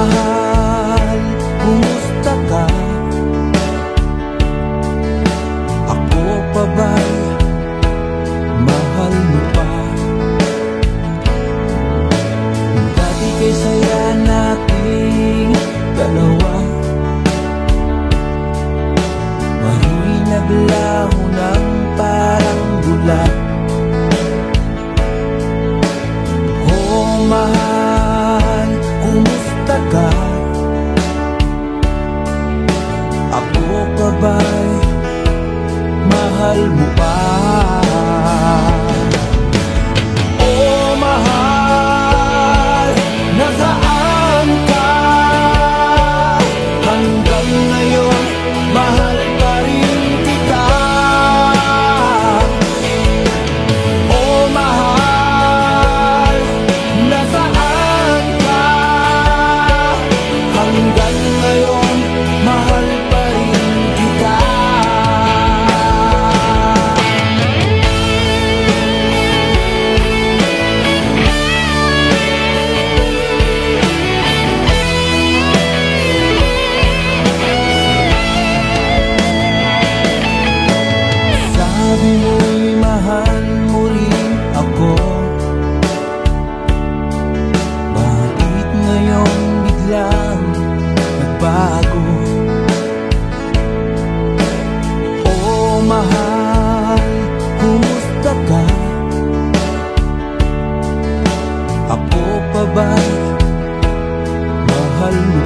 mahal, kumusta ka? Ako pa ba'y mahal mo pa? Dati kay saya nating dalawa, ngayon naglaho ng parang bulat. Oh mahal, kumusta ka? Ako pa ba'y mahal mo pa? Oh mahal, nasaan ka? Hanggang ngayon, mahal pa rin kita. Oh mahal, nasaan ka? Hanggang ngayon, mahal pa rin kita. Sabi mo'y mahal mo rin ako, bakit ngayon biglang nagbago? Oh mahal, kumusta ka? Ako pa ba'y mahal mo